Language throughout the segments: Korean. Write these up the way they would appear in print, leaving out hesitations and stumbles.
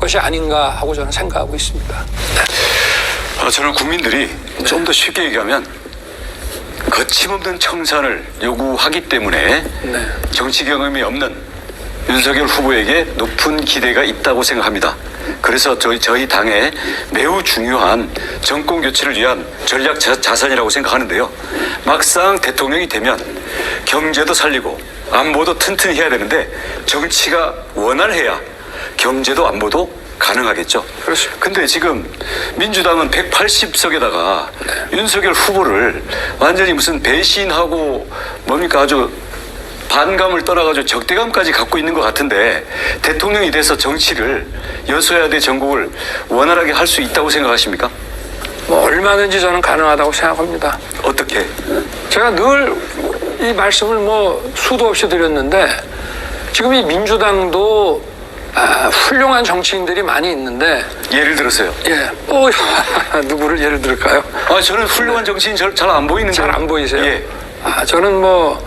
것이 아닌가 하고 저는 생각하고 있습니다. 저는 국민들이 좀 더 쉽게 얘기하면 거침없는 청산을 요구하기 때문에 정치 경험이 없는 윤석열 후보에게 높은 기대가 있다고 생각합니다. 그래서 저희 당의 매우 중요한 정권 교체를 위한 전략 자산이라고 생각하는데요. 막상 대통령이 되면 경제도 살리고 안보도 튼튼히 해야 되는데 정치가 원활해야 경제도 안보도 가능하겠죠. 그렇습니다. 근데 지금 민주당은 180석에다가 윤석열 후보를 완전히 무슨 배신하고 뭡니까 아주 반감을 떠나가지고 적대감까지 갖고 있는 것 같은데 대통령이 돼서 정치를 여소야대 전국을 원활하게 할 수 있다고 생각하십니까? 뭐 얼마든지 저는 가능하다고 생각합니다. 어떻게? 제가 늘 이 말씀을 뭐 수도 없이 드렸는데 지금 이 민주당도 훌륭한 정치인들이 많이 있는데 예를 들어서요. 예, 누구를 예를 들을까요? 저는 훌륭한 정치인 잘 안 보이는데. 잘 안 보이세요? 예. 저는 뭐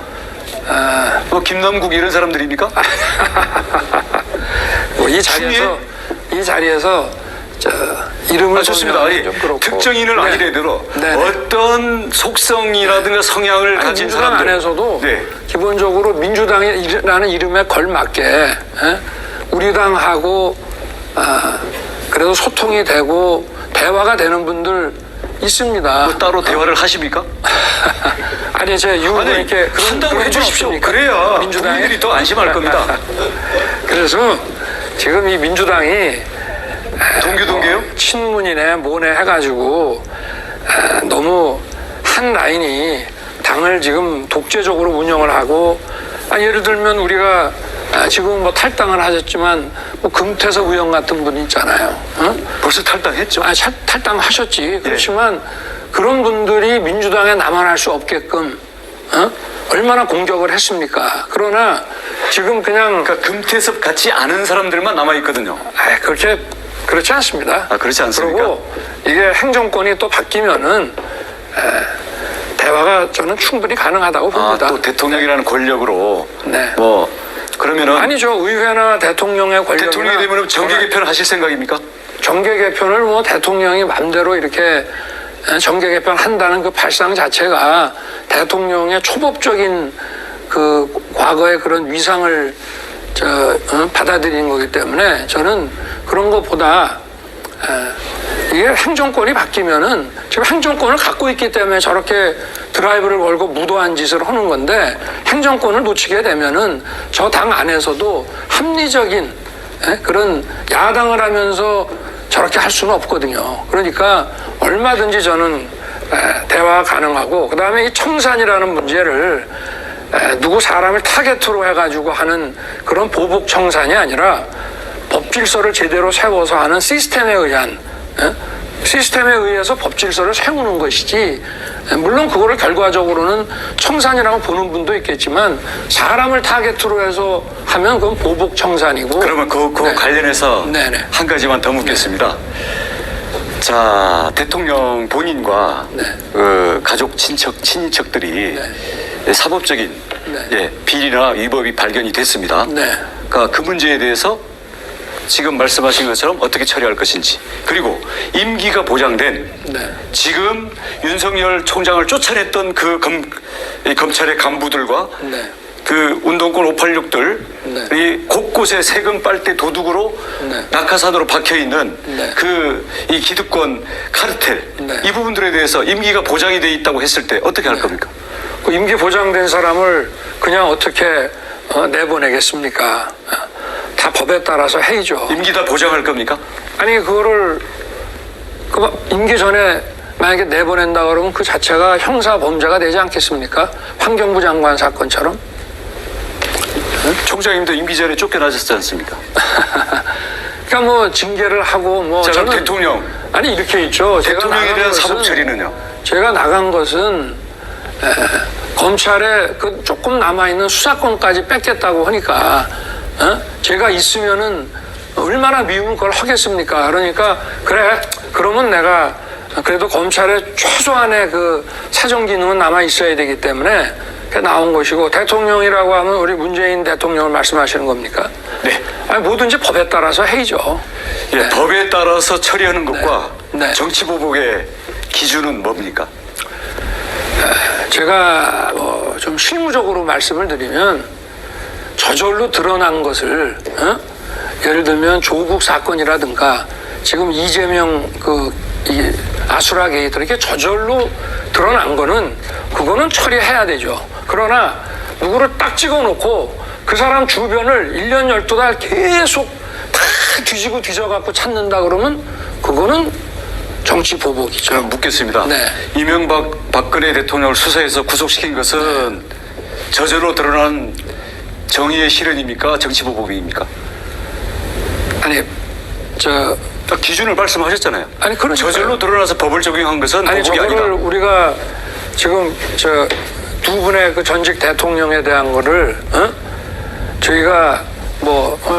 김남국 이런 사람들입니까? 이 자리에서 이름을 좋습니다. 좀 그렇고. 특정인을 아니래도 어떤 속성이라든가 성향을 가진 민주당 사람들 안에서도 기본적으로 민주당이라는 이름에 걸맞게 우리 당하고 그래도 소통이 되고 대화가 되는 분들 있습니다. 뭐 따로 대화를 하십니까? 아니 제 이렇게 한다고 해주십시오. 그래야 국민들이 더 안심할 겁니다. 그래서 지금 이 민주당이 동교동계요? 친문이네 뭐네 해가지고 너무 한 라인이 당을 지금 독재적으로 운영을 하고 예를 들면 우리가 지금 뭐 탈당을 하셨지만 뭐 금태섭 의원 같은 분 있잖아요. 벌써 탈당했죠? 탈당하셨지. 그렇지만 그런 분들이 민주당에 남아날 수 없게끔 얼마나 공격을 했습니까? 그러나 지금 그러니까 금태섭 같지 않은 사람들만 남아 있거든요. 그렇지 않습니다. 그렇지 않습니까? 그리고 이게 행정권이 또 바뀌면은 대화가 저는 충분히 가능하다고 봅니다. 또 대통령이라는 권력으로 네. 뭐 그러면은 아니죠. 의회나 대통령의 권력이나 대통령이 되면 정계 개편을 하실 생각입니까? 정계 개편을 뭐 대통령이 마음대로 이렇게 정계 개편한다는 그 발상 자체가 대통령의 초법적인 그 과거의 그런 위상을 받아들이는 거기 때문에 저는 그런 것보다 이게 행정권이 바뀌면은 지금 행정권을 갖고 있기 때문에 저렇게 드라이브를 걸고 무도한 짓을 하는 건데 행정권을 놓치게 되면은 저 당 안에서도 합리적인 그런 야당을 하면서 저렇게 할 수는 없거든요. 그러니까 얼마든지 저는 대화가 가능하고 그다음에 이 청산이라는 문제를 누구 사람을 타겟으로 해가지고 하는 그런 보복 청산이 아니라 법질서를 제대로 세워서 하는 시스템에 의해서 법질서를 세우는 것이지 물론 그거를 결과적으로는 청산이라고 보는 분도 있겠지만 사람을 타겟으로 해서 하면 그건 보복 청산이고. 그러면 그 관련해서 한 가지만 더 묻겠습니다. 자, 대통령 본인과 가족 친인척들이 사법적인 비리나 위법이 발견이 됐습니다. 그러니까 그 문제에 대해서 지금 말씀하신 것처럼 어떻게 처리할 것인지, 그리고 임기가 보장된 지금 윤석열 총장을 쫓아냈던 그 검찰의 간부들과 그 운동권 586들이 곳곳에 세금 빨대 도둑으로 낙하산으로 박혀있는 이 기득권 카르텔 이 부분들에 대해서 임기가 보장이 돼 있다고 했을 때 어떻게 할 겁니까? 그 임기 보장된 사람을 그냥 어떻게 내보내겠습니까? 다 법에 따라서 해야죠. 임기 다 보장할 겁니까? 아니 그거를 임기 전에 만약에 내보낸다 그러면 그 자체가 형사 범죄가 되지 않겠습니까? 환경부 장관 사건처럼. 총장님도 임기 전에 쫓겨나셨지 않습니까? 그러니까 뭐 징계를 하고 뭐 저는 대통령 아니 이렇게 있죠. 대통령에 대한 사법 처리는요? 제가 나간 것은 검찰에 그 조금 남아 있는 수사권까지 뺏겠다고 하니까 제가 있으면은 얼마나 미우면 그걸 하겠습니까? 그러니까 그래 그러면 내가 그래도 검찰에 최소한의 그 사정 기능은 남아 있어야 되기 때문에 나온 것이고, 대통령이라고 하면 우리 문재인 대통령을 말씀하시는 겁니까? 네. 아니 뭐든지 법에 따라서 해야죠. 예, 법에 따라서 처리하는 것과 네. 정치보복의 기준은 뭡니까? 제가 좀 실무적으로 말씀을 드리면 저절로 드러난 것을 예를 들면 조국 사건이라든가 지금 이재명 이 아수라 게이트 이렇게 저절로 드러난 거는 그거는 처리해야 되죠. 그러나 누구를 딱 찍어놓고 그 사람 주변을 1년 12달 계속 다 뒤지고 뒤져갖고 찾는다 그러면 그거는 정치 보복이죠. 그럼 묻겠습니다. 네. 이명박 박근혜 대통령을 수사해서 구속시킨 것은 저절로 드러난 정의의 실현입니까? 정치보복입니까? 아니 딱 기준을 말씀하셨잖아요. 아니 그러니까요. 저절로 드러나서 법을 적용한 것은 아니 보복이 저거를 아니다. 우리가 지금 두 분의 그 전직 대통령에 대한 거를 저희가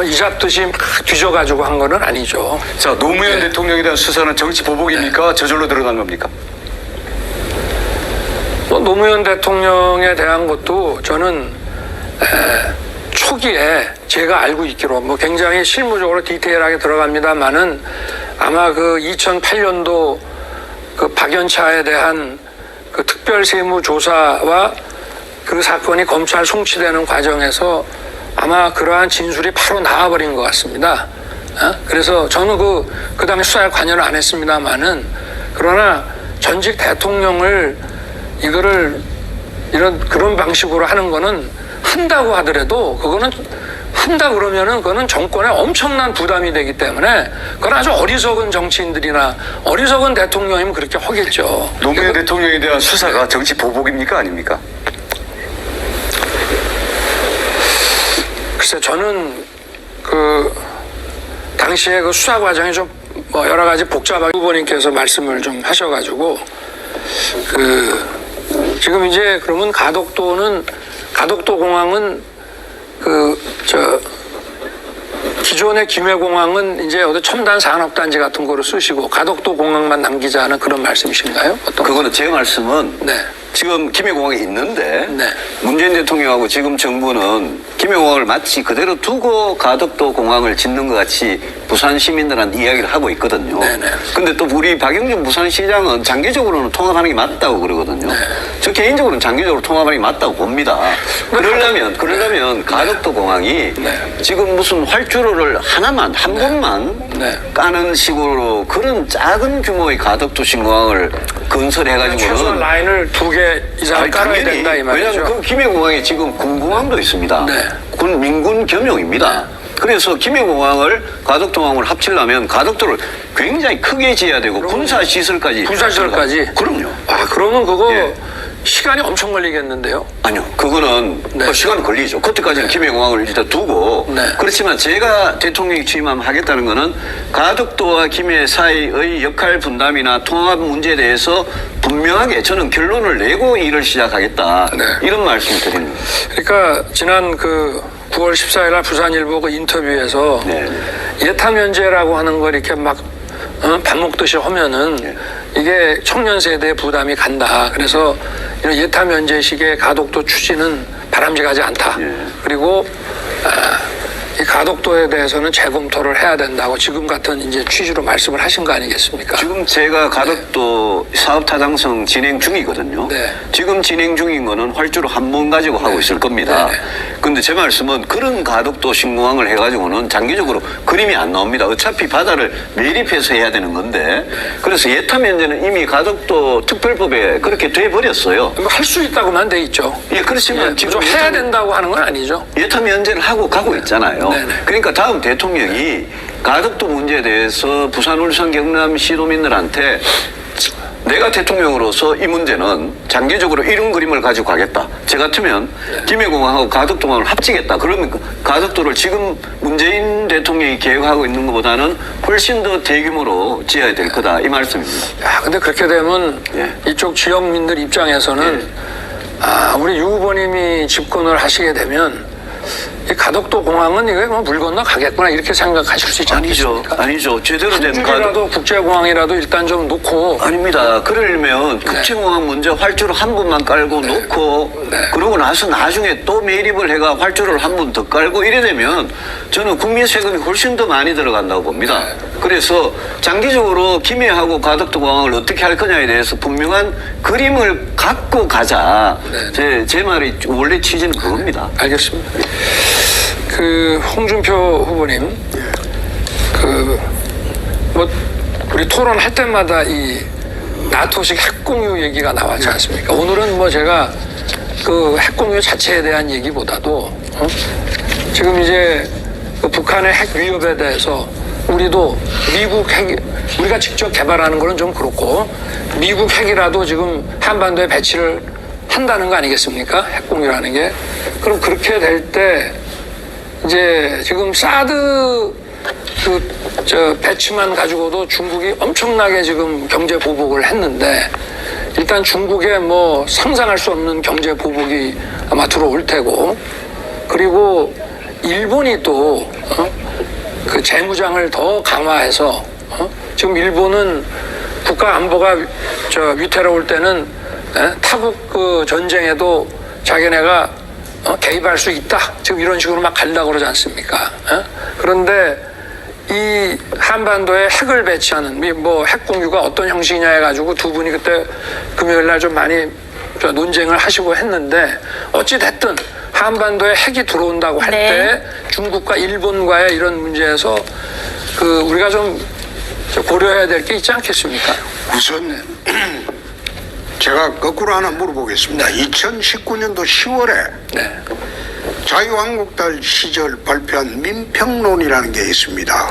이잡듯이 막 뒤져가지고 한 거는 아니죠. 자, 노무현 네. 대통령에 대한 수사는 정치 보복입니까? 저절로 드러난 겁니까? 노무현 대통령에 대한 것도 저는 초기에 제가 알고 있기로 굉장히 실무적으로 디테일하게 들어갑니다만은 아마 그 2008년도 그 박연차에 대한 그 특별세무조사와 그 사건이 검찰 송치되는 과정에서 아마 그러한 진술이 바로 나와버린 것 같습니다. 그래서 저는 그 당시 수사에 관여를 안 했습니다만은 그러나 전직 대통령을 이거를 그런 방식으로 하는 거는 한다고 하더라도 그거는 한다 그러면은 그거는 정권에 엄청난 부담이 되기 때문에 그건 아주 어리석은 정치인들이나 어리석은 대통령이면 그렇게 하겠죠. 노무현 대통령에 대한 수사가 정치 보복입니까? 아닙니까? 글쎄 저는 당시에 그 수사 과정이 좀 여러 가지 복잡하게 후보님께서 말씀을 좀 하셔가지고 지금 이제 그러면 가덕도 공항은 기존의 김해공항은 이제 어디 첨단 산업단지 같은 거로 쓰시고 가덕도 공항만 남기자는 그런 말씀이신가요? 그거는 제 말씀은 네. 지금 김해공항이 있는데 네. 문재인 대통령하고 지금 정부는 김해공항을 마치 그대로 두고 가덕도 공항을 짓는 것 같이 부산 시민들한테 이야기를 하고 있거든요. 네네. 근데 또 우리 박영준 부산시장은 장기적으로는 통합하는 게 맞다고 그러거든요. 저 개인적으로는 장기적으로 통합하는 게 맞다고 봅니다. 그러려면 가덕도 공항이 지금 무슨 활주로를 하나만 한 번만 까는 식으로 그런 작은 규모의 가덕도 신공항을 건설해가지고는 최소한 라인을 2개 이상을 깔아야 된다 이 말이죠. 왜냐하면 그 김해공항에 지금 군공항도 있습니다. 군 민군 겸용입니다. 그래서 김해공항을 가덕도공항을 합치려면 가덕도를 굉장히 크게 지어야 되고 군사시설까지. 군사시설까지? 그럼요. 그러면 그거 예. 시간이 엄청 걸리겠는데요? 아니요. 그거는 시간 걸리죠. 그때까지는 김해공항을 일단 두고. 그렇지만 제가 대통령이 취임하면 하겠다는 거는 가덕도와 김해 사이의 역할 분담이나 통합 문제에 대해서 분명하게 저는 결론을 내고 일을 시작하겠다. 이런 말씀을 드립니다. 그러니까 지난 9월 14일 날 부산일보 그 인터뷰에서 예타 면제라고 하는 걸 이렇게 막 밥 먹듯이 하면은 이게 청년 세대의 부담이 간다. 그래서 이런 예타 면제식의 가덕도 추진은 바람직하지 않다. 그리고 이 가덕도에 대해서는 재검토를 해야 된다고 지금 같은 이제 취지로 말씀을 하신 거 아니겠습니까? 지금 제가 가덕도 사업 타당성 진행 중이거든요. 지금 진행 중인 거는 활주로 한 번 가지고 하고 있을 겁니다. 근데 제 말씀은 그런 가덕도 신공항을 해가지고는 장기적으로 그림이 안 나옵니다. 어차피 바다를 매립해서 해야 되는 건데 그래서 예타 면제는 이미 가덕도 특별법에 그렇게 돼 버렸어요. 할 수 있다고만 돼 있죠. 예, 그렇지만 지금 해야 된다고 하는 건 아니죠. 예타 면제를 하고 가고 있잖아요. 그러니까 다음 대통령이 가덕도 문제에 대해서 부산, 울산, 경남 시도민들한테 내가 대통령으로서 이 문제는 장기적으로 이런 그림을 가지고 가겠다. 제 같으면 김해공항하고 가덕도공항을 합치겠다. 그러면 가덕도를 지금 문재인 대통령이 계획하고 있는 것보다는 훨씬 더 대규모로 지어야 될 거다. 이 말씀입니다. 근데 그렇게 되면 이쪽 지역민들 입장에서는 우리 유 후보님이 집권을 하시게 되면 이 가덕도 공항은 이게 물 건너 가겠구나 이렇게 생각하실 수 있지 않겠습니까? 아니죠. 제대로 된 한줄이라도 국제공항이라도 일단 좀 놓고. 아닙니다. 그러려면 국제공항 먼저 활주로 한 번만 깔고 놓고 그러고 나서 나중에 또 매립을 해가 활주로를 한 번 더 깔고 이래 되면 저는 국민 세금이 훨씬 더 많이 들어간다고 봅니다. 그래서 장기적으로 김해하고 가덕도 공항을 어떻게 할 거냐에 대해서 분명한 그림을 갖고 가자. 제 말이 원래 취지는 그겁니다. 알겠습니다. 그 홍준표 후보님, 뭐 우리 토론할 때마다 이 나토식 핵공유 얘기가 나왔지 않습니까? 오늘은 뭐 제가 그 핵공유 자체에 대한 얘기보다도 지금 이제 그 북한의 핵 위협에 대해서 우리도 미국 핵, 우리가 직접 개발하는 거는 좀 그렇고 미국 핵이라도 지금 한반도에 배치를 한다는 거 아니겠습니까? 핵공유라는 게. 그럼 그렇게 될 때 이제 지금 사드 배치만 가지고도 중국이 엄청나게 지금 경제 보복을 했는데 일단 중국에 뭐 상상할 수 없는 경제 보복이 아마 들어올 테고 그리고 일본이 또 그 재무장을 더 강화해서 지금 일본은 국가 안보가 위태로울 때는 타국 그 전쟁에도 자기네가 개입할 수 있다. 지금 이런 식으로 막 가려고 그러지 않습니까? 그런데 이 한반도에 핵을 배치하는 뭐 핵 공유가 어떤 형식이냐 해가지고 두 분이 그때 금요일 날 좀 많이 논쟁을 하시고 했는데 어찌 됐든 한반도에 핵이 들어온다고 할 때 중국과 일본과의 이런 문제에서 그 우리가 좀 고려해야 될 게 있지 않겠습니까? 우선 제가 거꾸로 하나 물어보겠습니다. 2019년도 10월에 자유한국당 시절 발표한 민평론이라는 게 있습니다.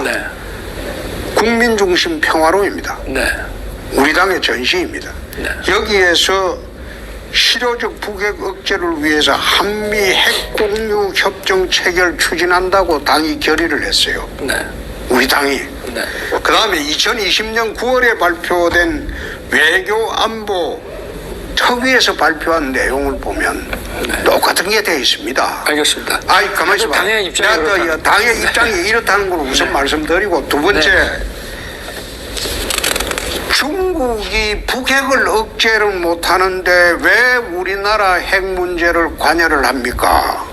국민중심 평화론입니다. 우리 당의 전시입니다. 여기에서 실효적 북핵 억제를 위해서 한미 핵공유 협정 체결 추진한다고 당이 결의를 했어요. 우리 당이. 그 다음에 2020년 9월에 발표된 외교 안보 특위에서 발표한 내용을 보면 똑같은 게 되어 있습니다. 알겠습니다. 아이, 가만히 있어봐. 당의 입장이 내가 당의 입장이 이렇다는 걸 우선 말씀드리고 두 번째 중국이 북핵을 억제를 못하는데 왜 우리나라 핵 문제를 관여를 합니까?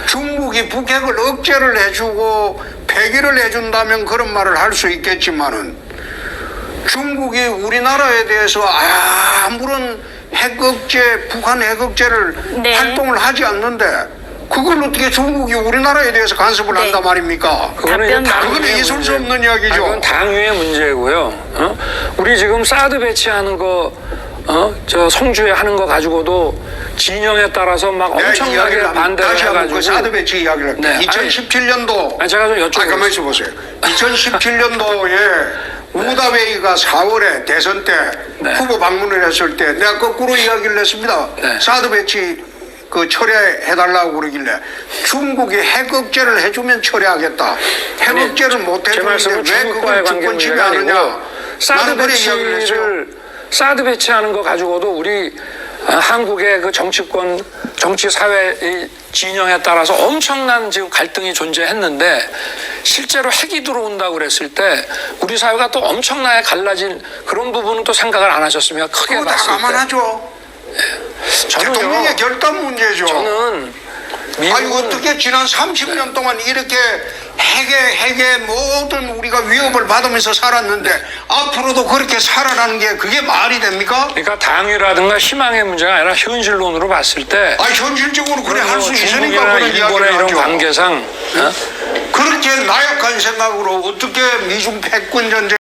중국이 북핵을 억제를 해주고 폐기를 해준다면 그런 말을 할 수 있겠지만은 중국이 우리나라에 대해서 아무런 핵 억제, 북한 핵 억제를 활동을 하지 않는데 그걸 어떻게 중국이 우리나라에 대해서 간섭을 한단 말입니까? 그거는 있을 수 없는 이야기죠. 그건 당위의 문제고요. 우리 지금 사드 배치하는 거, 성주에 하는 거 가지고도 진영에 따라서 막 엄청나게 반대를 다시 한번 해가지고. 그 사드 배치 이야기를 할게요. 2017년도. 제가 좀 여쭤볼게요. 가만히 있어 보세요. 2017년도에 우다웨이가 4월에 대선 때 후보 방문을 했을 때 내가 거꾸로 이야기를 했습니다. 사드 배치 그 철회해달라고 그러길래 중국이 핵 억제를 해주면 철회하겠다. 핵 억제를 못 해주는데 왜 그걸 주권 지배하느냐. 사드 배치하는 거 가지고도 우리 한국의 그 정치권, 정치 사회의 진영에 따라서 엄청난 지금 갈등이 존재했는데 실제로 핵이 들어온다고 그랬을 때 우리 사회가 또 엄청나게 갈라진 그런 부분은 또 생각을 안 하셨으면 크게 그거 다 봤을 때. 감안하죠. 대통령의 결단 문제죠. 저는 아니 어떻게 지난 30년 동안 이렇게 핵의 모든 우리가 위협을 받으면서 살았는데 앞으로도 그렇게 살아가는 게 그게 말이 됩니까? 그러니까 당위라든가 희망의 문제가 아니라 현실론으로 봤을 때 현실적으로 그래 할 수 있으니까 중국이나 그런 일본의 이야기를 이런 하죠. 관계상 그렇게 나약한 생각으로 어떻게 미중 패권 전쟁